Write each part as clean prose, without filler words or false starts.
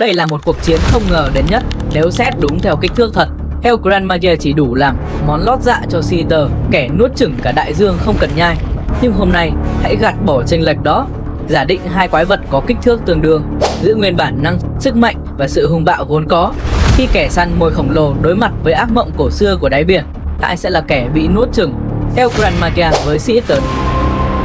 Đây là một cuộc chiến không ngờ đến nhất. Nếu xét đúng theo kích thước thật, El Gran Magia chỉ đủ làm món lót dạ cho Seater, kẻ nuốt chửng cả đại dương không cần nhai. Nhưng hôm nay, hãy gạt bỏ chênh lệch đó. Giả định hai quái vật có kích thước tương đương, giữ nguyên bản năng, sức mạnh và sự hung bạo vốn có. Khi kẻ săn mồi khổng lồ đối mặt với ác mộng cổ xưa của đáy biển, ai sẽ là kẻ bị nuốt chửng? El Gran Magia với Seater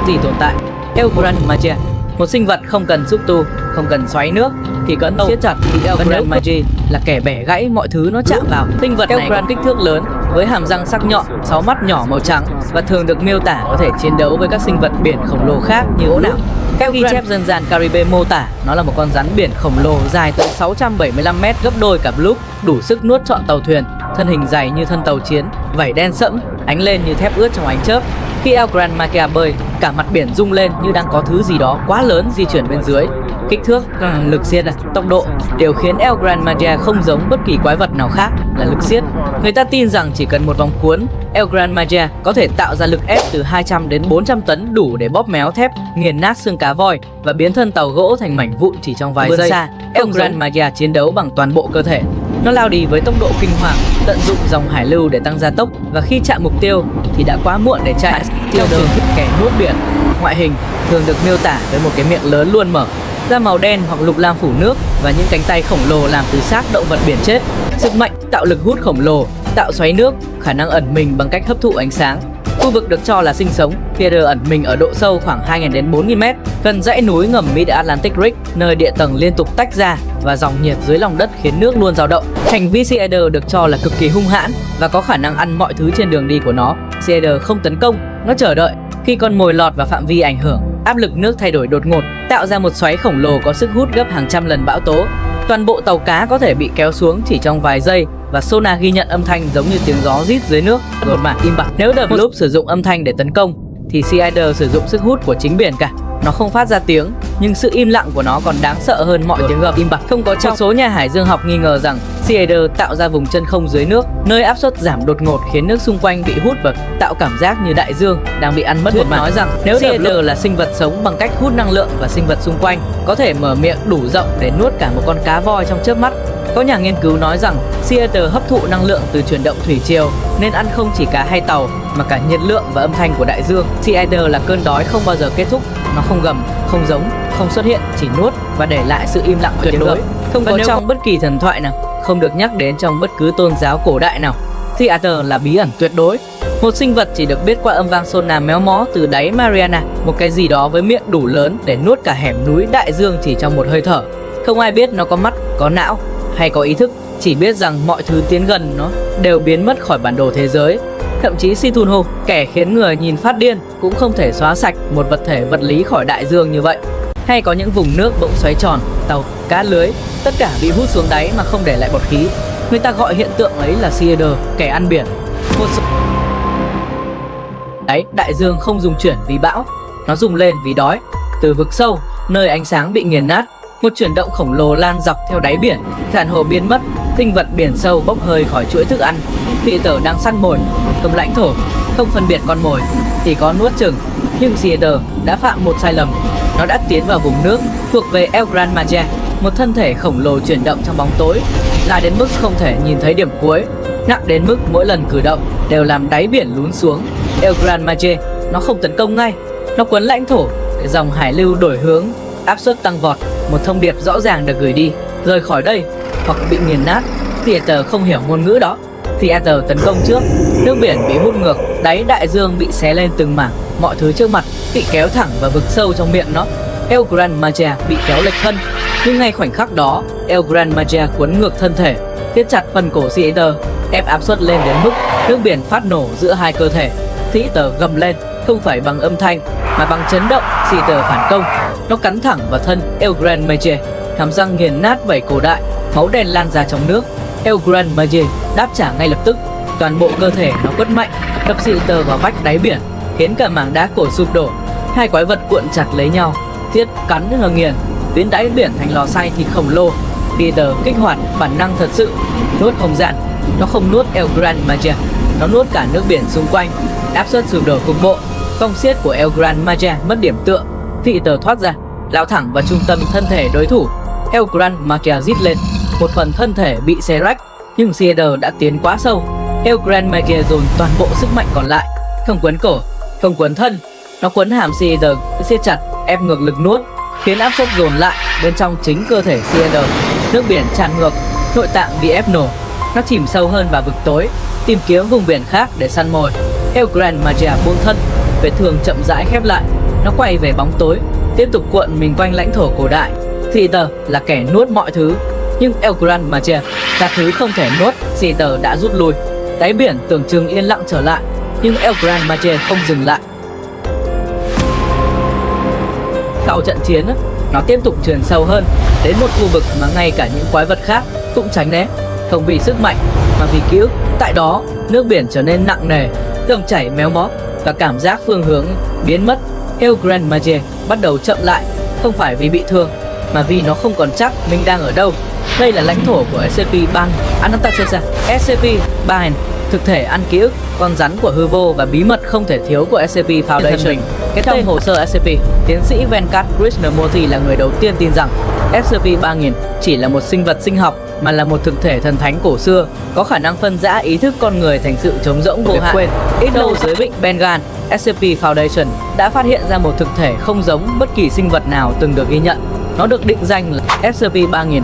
gì tồn tại? El Gran Magia, một sinh vật không cần xúc tu, không cần xoáy nước, chỉ cần siết chặt thì El Gran Magia là kẻ bẻ gãy mọi thứ nó chạm vào. Sinh vật này có kích thước lớn với hàm răng sắc nhọn, 6 mắt nhỏ màu trắng và thường được miêu tả có thể chiến đấu với các sinh vật biển khổng lồ khác như ố não. Theo ghi chép dân gian Caribe mô tả, nó là một con rắn biển khổng lồ dài tới 675 m, gấp đôi cả Bloop, đủ sức nuốt trọn tàu thuyền. Thân hình dày như thân tàu chiến, vảy đen sẫm, ánh lên như thép ướt trong ánh chớp. Khi El Gran Magia bơi, cả mặt biển rung lên như đang có thứ gì đó quá lớn di chuyển bên dưới. Kích thước, lực siết, tốc độ đều khiến El Gran Magia không giống bất kỳ quái vật nào khác là lực siết. Người ta tin rằng chỉ cần một vòng cuốn, El Gran Magia có thể tạo ra lực ép từ 200 đến 400 tấn, đủ để bóp méo thép, nghiền nát xương cá voi và biến thân tàu gỗ thành mảnh vụn chỉ trong vài giây. Xa, El Gran Magia chiến đấu bằng toàn bộ cơ thể. Nó lao đi với tốc độ kinh hoàng, tận dụng dòng hải lưu để tăng gia tốc, và khi chạm mục tiêu thì đã quá muộn để chạy. Tiêu đơn kẻ nuốt biển. Ngoại hình thường được miêu tả với một cái miệng lớn luôn mở, da màu đen hoặc lục lam phủ nước và những cánh tay khổng lồ làm từ xác động vật biển chết. Sức mạnh tạo lực hút khổng lồ, tạo xoáy nước, khả năng ẩn mình bằng cách hấp thụ ánh sáng. Khu vực được cho là sinh sống, Theater ẩn mình ở độ sâu khoảng 2.000 đến 4.000 m, gần dãy núi ngầm Mid-Atlantic Ridge, nơi địa tầng liên tục tách ra và dòng nhiệt dưới lòng đất khiến nước luôn dao động. Hành vi Theater được cho là cực kỳ hung hãn và có khả năng ăn mọi thứ trên đường đi của nó. Theater không tấn công, nó chờ đợi. Khi con mồi lọt vào phạm vi ảnh hưởng, áp lực nước thay đổi đột ngột, tạo ra một xoáy khổng lồ có sức hút gấp hàng trăm lần bão tố. Toàn bộ tàu cá có thể bị kéo xuống chỉ trong vài giây, và sonar ghi nhận âm thanh giống như tiếng gió rít dưới nước, một mảng im bặt. Nếu The Bloop sử dụng âm thanh để tấn công, thì Seater sử dụng sức hút của chính biển cả. Nó không phát ra tiếng, nhưng sự im lặng của nó còn đáng sợ hơn mọi tiếng gầm im bặt. Không có trong. Một số nhà hải dương học nghi ngờ rằng Seater tạo ra vùng chân không dưới nước, nơi áp suất giảm đột ngột khiến nước xung quanh bị hút và tạo cảm giác như đại dương đang bị ăn mất một mảng. Nói rằng nếu Seater là sinh vật sống bằng cách hút năng lượng và sinh vật xung quanh, có thể mở miệng đủ rộng để nuốt cả một con cá voi trong chớp mắt. Có nhà nghiên cứu nói rằng Seater hấp thụ năng lượng từ chuyển động thủy triều nên ăn không chỉ cá hay tàu mà cả nhiệt lượng và âm thanh của đại dương. Seater là cơn đói không bao giờ kết thúc. Nó không gầm, không giống, không xuất hiện, chỉ nuốt và để lại sự im lặng tuyệt đối. Không có trong bất kỳ thần thoại nào, không được nhắc đến trong bất cứ tôn giáo cổ đại nào. Seater là bí ẩn tuyệt đối. Một sinh vật chỉ được biết qua âm vang sonar méo mó từ đáy Mariana, một cái gì đó với miệng đủ lớn để nuốt cả hẻm núi đại dương chỉ trong một hơi thở. Không ai biết nó có mắt, có não hay có ý thức, chỉ biết rằng mọi thứ tiến gần nó đều biến mất khỏi bản đồ thế giới. Thậm chí Cthulhu, kẻ khiến người nhìn phát điên, cũng không thể xóa sạch một vật thể vật lý khỏi đại dương như vậy. Hay có những vùng nước bỗng xoáy tròn, tàu, cá lưới, tất cả bị hút xuống đáy mà không để lại bọt khí. Người ta gọi hiện tượng ấy là Seater, kẻ ăn biển. Một số đáy đại dương không rung chuyển vì bão, nó rung lên vì đói. Từ vực sâu, nơi ánh sáng bị nghiền nát, một chuyển động khổng lồ lan dọc theo đáy biển, san hô biến mất, sinh vật biển sâu bốc hơi khỏi chuỗi thức ăn. Seater đang săn mồi, không lãnh thổ, không phân biệt con mồi, chỉ có nuốt chửng. Nhưng Seater đã phạm một sai lầm. Nó đã tiến vào vùng nước thuộc về El Gran Magia, một thân thể khổng lồ chuyển động trong bóng tối, dài đến mức không thể nhìn thấy điểm cuối, nặng đến mức mỗi lần cử động đều làm đáy biển lún xuống. El Gran Magia, nó không tấn công ngay, nó quấn lãnh thổ để dòng hải lưu đổi hướng, áp suất tăng vọt. Một thông điệp rõ ràng được gửi đi: rời khỏi đây hoặc bị nghiền nát. Seater không hiểu ngôn ngữ đó. Seater tấn công trước, nước biển bị hút ngược, đáy đại dương bị xé lên từng mảng, mọi thứ trước mặt bị kéo thẳng vào vực sâu trong miệng nó. El Gran Magia bị kéo lệch thân, nhưng ngay khoảnh khắc đó, El Gran Magia cuốn ngược thân thể, siết chặt phần cổ Seater, ép áp suất lên đến mức nước biển phát nổ giữa hai cơ thể. Seater gầm lên, không phải bằng âm thanh mà bằng chấn động. Seater phản công, nó cắn thẳng vào thân El Gran Magia, hàm răng nghiền nát vảy cổ đại, máu đen lan ra trong nước. El Gran Magia đáp trả ngay lập tức, toàn bộ cơ thể nó quất mạnh, đập Seater vào vách đáy biển, khiến cả mảng đá cổ sụp đổ. Hai quái vật cuộn chặt lấy nhau, siết cắn hờ nghiền, biến đáy biển thành lò xay thịt khổng lồ. Seater kích hoạt bản năng thật sự, nuốt không gian. Nó không nuốt El Gran Magia, nó nuốt cả nước biển xung quanh. Áp suất sụp đổ cục bộ, cong xiết của El Gran Magia mất điểm tựa. Seater thoát ra, lao thẳng vào trung tâm thân thể đối thủ. El Gran Magia rít lên, một phần thân thể bị xé rách, nhưng Seeder đã tiến quá sâu. El Gran Magia dồn toàn bộ sức mạnh còn lại, không quấn cổ, không quấn thân, nó quấn hàm Seeder siết chặt, ép ngược lực nuốt, khiến áp suất dồn lại bên trong chính cơ thể Seeder. Nước biển tràn ngược, nội tạng bị ép nổ, nó chìm sâu hơn vào vực tối, tìm kiếm vùng biển khác để săn mồi. El Gran Magia buông thân, vết thương chậm rãi khép lại, nó quay về bóng tối, tiếp tục cuộn mình quanh lãnh thổ cổ đại. Seeder là kẻ nuốt mọi thứ, nhưng El Gran Magia là thứ không thể nuốt. Seeder đã rút lui, đáy biển tưởng chừng yên lặng trở lại, nhưng El Gran Magia không dừng lại. Sau trận chiến, nó tiếp tục trườn sâu hơn, đến một khu vực mà ngay cả những quái vật khác cũng tránh né, không vì sức mạnh mà vì ký ức. Tại đó, nước biển trở nên nặng nề, dòng chảy méo mó và cảm giác phương hướng biến mất. El Gran Magia bắt đầu chậm lại, không phải vì bị thương mà vì nó không còn chắc mình đang ở đâu. Đây là lãnh thổ của SCP-3000 Anastasia. SCP-3000, thực thể ăn ký ức, con rắn của hư vô và bí mật không thể thiếu của SCP Foundation. Trong hồ sơ SCP, tiến sĩ Venkat Krishnamurthy là người đầu tiên tin rằng SCP-3000 chỉ là một sinh vật sinh học mà là một thực thể thần thánh cổ xưa, có khả năng phân rã ý thức con người thành sự trống rỗng vô hạn. Ít lâu dưới vịnh Bengal, SCP Foundation đã phát hiện ra một thực thể không giống bất kỳ sinh vật nào từng được ghi nhận. Nó được định danh là SCP-3000.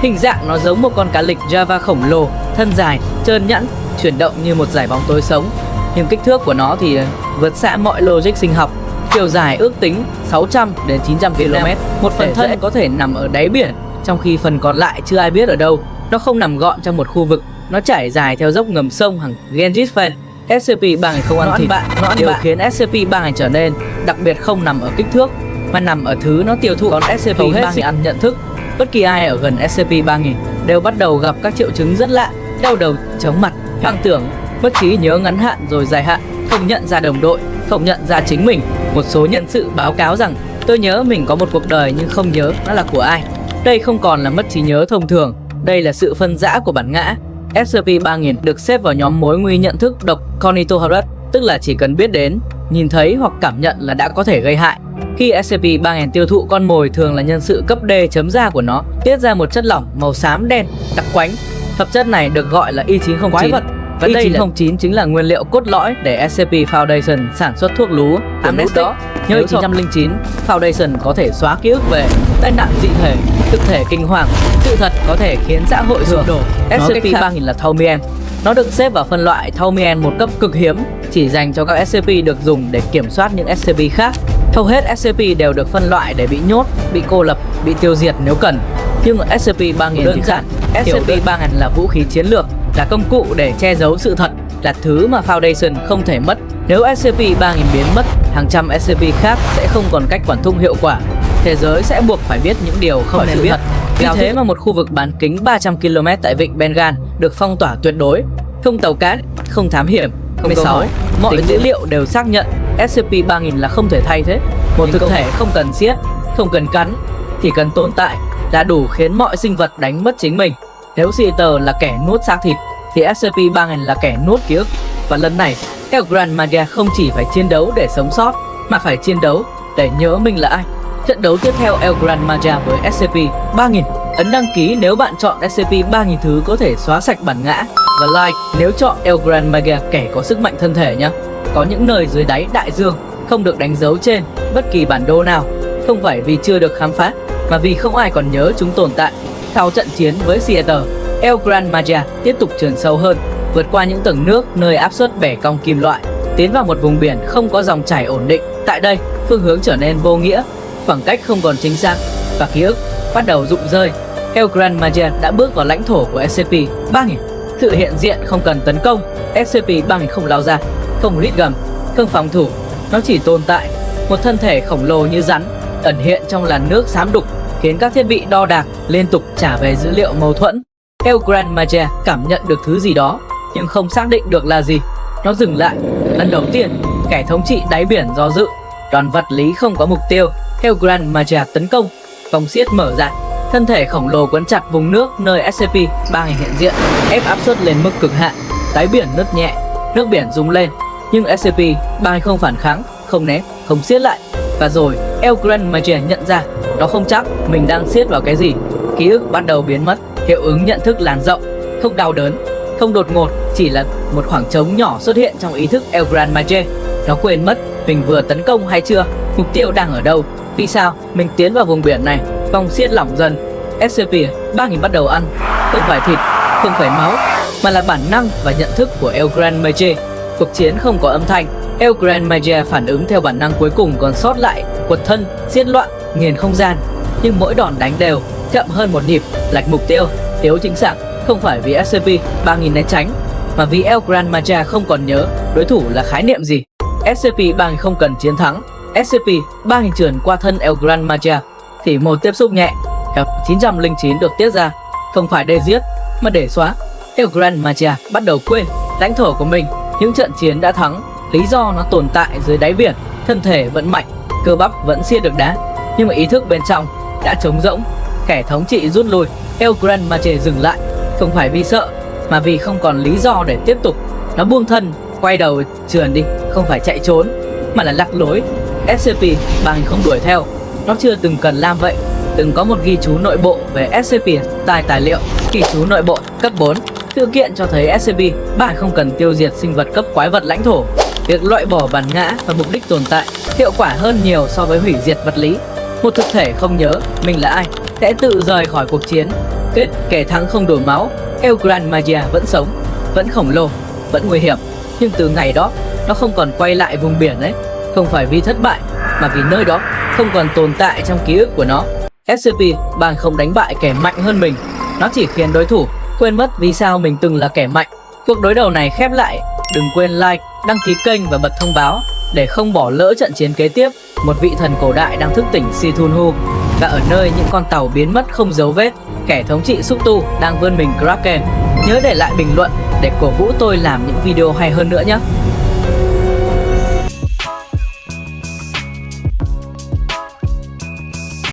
Hình dạng nó giống một con cá lịch Java khổng lồ, thân dài, trơn nhẵn, chuyển động như một dải bóng tối sống. Nhưng kích thước của nó thì vượt xa mọi logic sinh học. Chiều dài ước tính 600 đến 900 km. Một phần thân có thể nằm ở đáy biển, trong khi phần còn lại chưa ai biết ở đâu. Nó không nằm gọn trong một khu vực, nó trải dài theo dốc ngầm sông hàng Ganges Fen. SCP-3000 không ăn thịt. Điều khiến SCP-3000 trở nên đặc biệt không nằm ở kích thước, mà nằm ở thứ nó tiêu thụ. Còn SCP-3000 ăn nhận thức. Bất kỳ ai ở gần SCP-3000 đều bắt đầu gặp các triệu chứng rất lạ: đau đầu, chóng mặt, hoang tưởng, mất trí nhớ ngắn hạn rồi dài hạn, không nhận ra đồng đội, không nhận ra chính mình. Một số nhân sự báo cáo rằng tôi nhớ mình có một cuộc đời nhưng không nhớ nó là của ai. Đây không còn là mất trí nhớ thông thường, đây là sự phân rã của bản ngã. SCP-3000 được xếp vào nhóm mối nguy nhận thức độc Cognitohorus, tức là chỉ cần biết đến, nhìn thấy hoặc cảm nhận là đã có thể gây hại. Khi SCP-3000 tiêu thụ con mồi, thường là nhân sự cấp D, chấm da của nó tiết ra một chất lỏng màu xám đen đặc quánh. Hợp chất này được gọi là Y909. Quái vật. Và Y909 chính là nguyên liệu cốt lõi để SCP Foundation sản xuất thuốc lú Amnestic. Nhờ 909, Foundation có thể xóa ký ức về tai nạn dị thể, thực thể kinh hoàng, sự thật có thể khiến xã hội sụp đổ. SCP-3000 là Thaumian. Nó được xếp vào phân loại Thaumian một cấp cực hiếm, chỉ dành cho các SCP được dùng để kiểm soát những SCP khác. Hầu hết SCP đều được phân loại để bị nhốt, bị cô lập, bị tiêu diệt nếu cần. Nhưng SCP-3000 đơn giản. SCP-3000 là vũ khí chiến lược, là công cụ để che giấu sự thật, là thứ mà Foundation không thể mất. Nếu SCP-3000 biến mất, hàng trăm SCP khác sẽ không còn cách quản thúc hiệu quả. Thế giới sẽ buộc phải biết những điều không nên biết. Vì thế mà một khu vực bán kính 300 km tại vịnh Bengal được phong tỏa tuyệt đối. Không tàu cá, không thám hiểm, không câu hỏi. Mọi dữ liệu đều xác nhận SCP-3000 là không thể thay thế. Một thực thể không cần siết, không cần cắn, chỉ cần tồn tại là đủ khiến mọi sinh vật đánh mất chính mình. Nếu Seeder là kẻ nuốt xác thịt thì SCP-3000 là kẻ nuốt ký ức. Và lần này, El Gran Magia không chỉ phải chiến đấu để sống sót, mà phải chiến đấu để nhớ mình là ai. Trận đấu tiếp theo El Gran Magia với SCP-3000. Ấn đăng ký nếu bạn chọn SCP-3000 thứ có thể xóa sạch bản ngã, và like nếu chọn El Gran Magia kẻ có sức mạnh thân thể nhé. Có những nơi dưới đáy đại dương không được đánh dấu trên bất kỳ bản đồ nào, không phải vì chưa được khám phá, mà vì không ai còn nhớ chúng tồn tại. Sau trận chiến với Seeder, El Gran Magia tiếp tục trườn sâu hơn, vượt qua những tầng nước nơi áp suất bẻ cong kim loại, tiến vào một vùng biển không có dòng chảy ổn định. Tại đây, phương hướng trở nên vô nghĩa, khoảng cách không còn chính xác và ký ức bắt đầu rụng rơi. El Gran Magia đã bước vào lãnh thổ của SCP-3000. Sự hiện diện không cần tấn công, SCP-3000 không lao ra, không rít gầm, không phòng thủ, nó chỉ tồn tại, một thân thể khổng lồ như rắn ẩn hiện trong làn nước xám đục, khiến các thiết bị đo đạc liên tục trả về dữ liệu mâu thuẫn. El Gran Magia cảm nhận được thứ gì đó nhưng không xác định được là gì. Nó dừng lại. Lần đầu tiên, kẻ thống trị đáy biển do dự. Đoàn vật lý không có mục tiêu. El Gran Magia tấn công. Vòng xiết mở ra. Thân thể khổng lồ quấn chặt vùng nước nơi SCP-3000 hiện diện, ép áp suất lên mức cực hạn. Đáy biển nứt nhẹ, nước biển rung lên. Nhưng SCP-3000 không phản kháng, không né, không siết lại. Và rồi El Gran Magia nhận ra nó không chắc mình đang siết vào cái gì. ký ức bắt đầu biến mất, hiệu ứng nhận thức lan rộng, không đau đớn, không đột ngột, chỉ là một khoảng trống nhỏ xuất hiện trong ý thức El Gran Magie. Nó quên mất mình vừa tấn công hay chưa, mục tiêu đang ở đâu, vì sao mình tiến vào vùng biển này. Vòng siết lỏng dần, SCP-3000 bắt đầu ăn, không phải thịt, không phải máu, mà là bản năng và nhận thức của El Gran Magie. Cuộc chiến không có âm thanh, El Gran Magie phản ứng theo bản năng cuối cùng còn sót lại, quật thân, xiết loạn, nghiền không gian. Nhưng mỗi đòn đánh đều, chậm hơn một nhịp, lệch mục tiêu, thiếu chính xác, không phải vì SCP-3000 né tránh, mà vì El Gran Magie không còn nhớ đối thủ là khái niệm gì. SCP-3000 không cần chiến thắng, SCP-3000 trườn qua thân El Gran Magie, thì một tiếp xúc nhẹ. F909 được tiết ra, không phải để giết, mà để xóa. El Gran Magie bắt đầu quên lãnh thổ của mình, những trận chiến đã thắng, lý do nó tồn tại dưới đáy biển, thân thể vẫn mạnh, cơ bắp vẫn xiết được đá, nhưng mà ý thức bên trong đã trống rỗng. Kẻ thống trị rút lui, El Gran Magie dừng lại, không phải vì sợ, mà vì không còn lý do để tiếp tục. Nó buông thân, quay đầu trườn đi, không phải chạy trốn, mà là lạc lối. SCP-3000 không đuổi theo, nó chưa từng cần làm vậy. Từng có một ghi chú nội bộ về SCP tại tài liệu. Ghi chú nội bộ cấp 4, sự kiện cho thấy SCP-3000 không cần tiêu diệt sinh vật cấp quái vật lãnh thổ. Việc loại bỏ bản ngã và mục đích tồn tại hiệu quả hơn nhiều so với hủy diệt vật lý. Một thực thể không nhớ mình là ai sẽ tự rời khỏi cuộc chiến. Kết kẻ thắng không đổ máu. El Gran Magie vẫn sống, vẫn khổng lồ, vẫn nguy hiểm. Nhưng từ ngày đó, nó không còn quay lại vùng biển ấy. Không phải vì thất bại, mà vì nơi đó không còn tồn tại trong ký ức của nó. SCP-3000 không đánh bại kẻ mạnh hơn mình, nó chỉ khiến đối thủ quên mất vì sao mình từng là kẻ mạnh. Cuộc đối đầu này khép lại. Đừng quên like, đăng ký kênh và bật thông báo để không bỏ lỡ trận chiến kế tiếp. Một vị thần cổ đại đang thức tỉnh Cthulhu, và ở nơi những con tàu biến mất không dấu vết, kẻ thống trị xúc tu đang vươn mình Kraken. Nhớ để lại bình luận để cổ vũ tôi làm những video hay hơn nữa nhé.